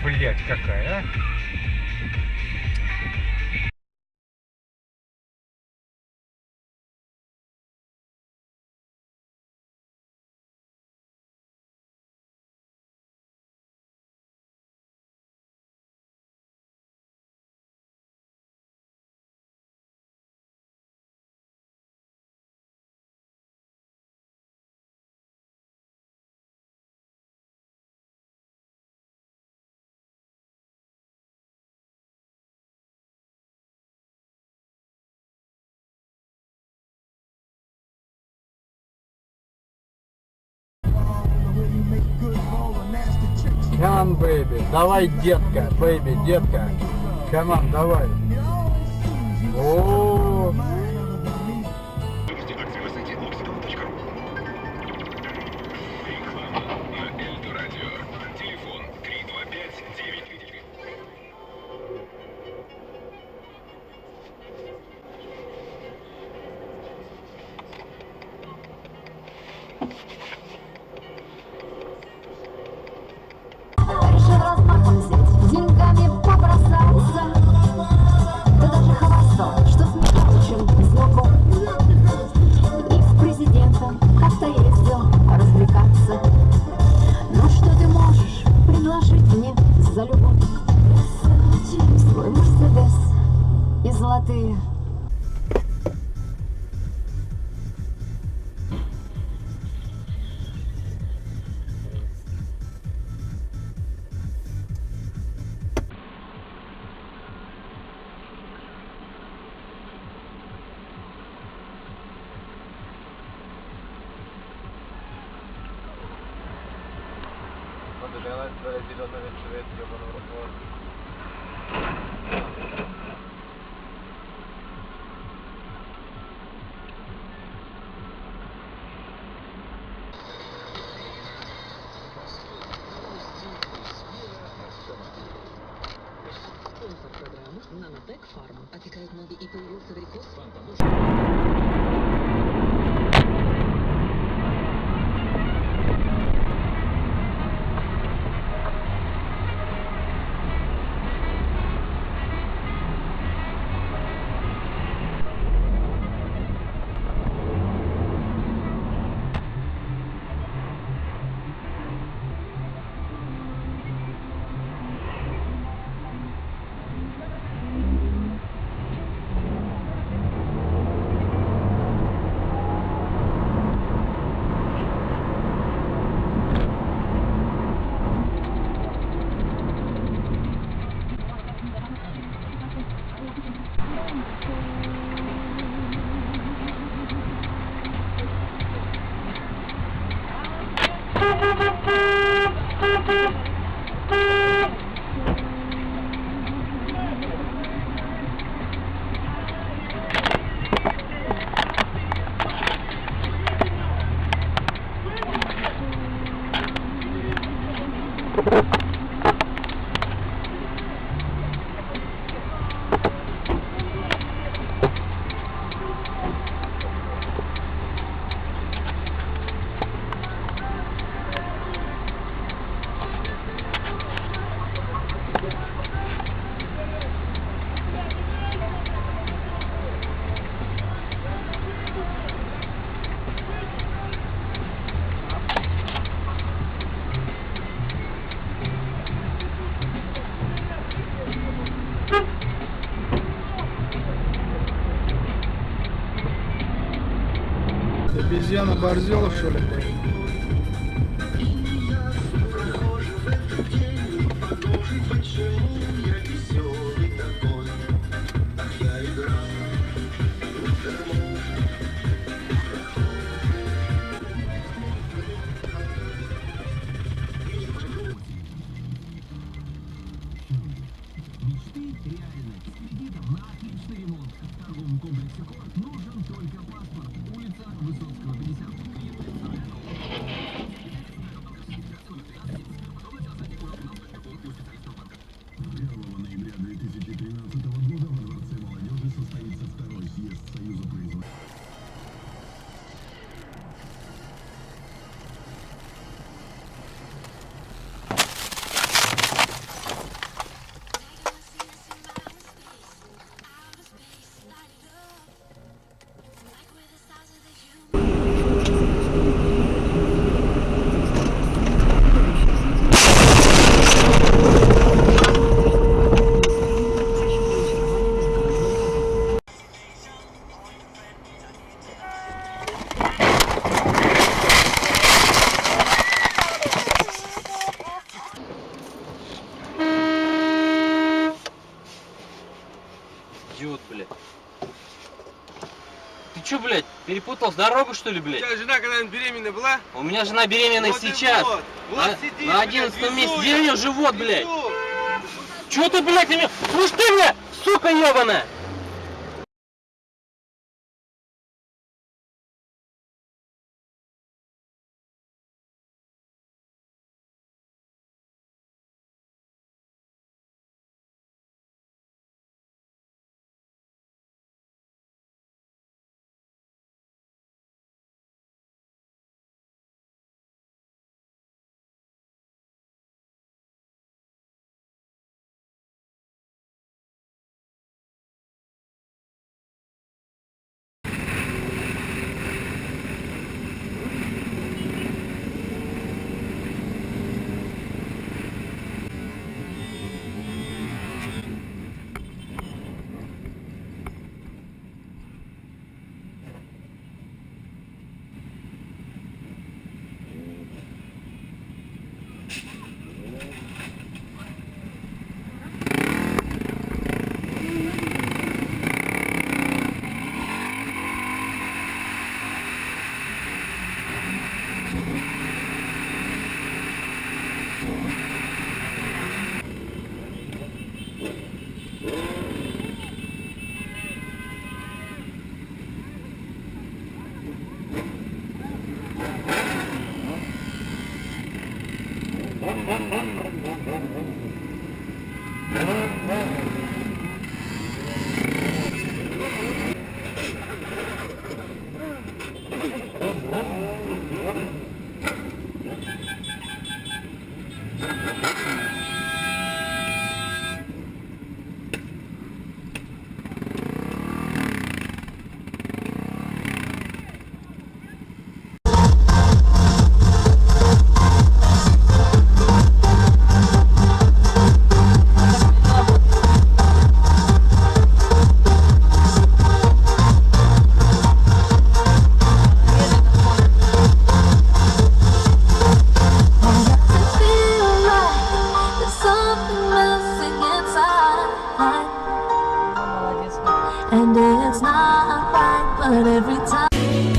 Блять, какая, а? Come on, baby. Давай, детка, baby, детка. Come on, давай. О, Акции на сайте oxidon.ru. Реклама на Эльдо Радио. Телефон 325-933. Решил размахом взять, деньгами побросаться. Да даже хвастал, что смешал, чем знаком. И в президента как-то ездил развлекаться. Ну что ты можешь предложить мне за любовь? Свой Мерседес и золотые. Спонсор программы Нанотек Фарма. Опекает ноги и появился варикоз. обезьяна борзела, что ли? чё, блядь, перепутал дорогу, что ли, У блядь? тебя жена когда-нибудь беременная была? У меня жена беременная Вот и сейчас. вот. Вот сидишь, На блядь, 11 месяце. везу Где я. у нее живот, блядь? Везу. Чё ты, блядь, меня... Слушай ты, блядь, сука ебаная! And it's not right, but every time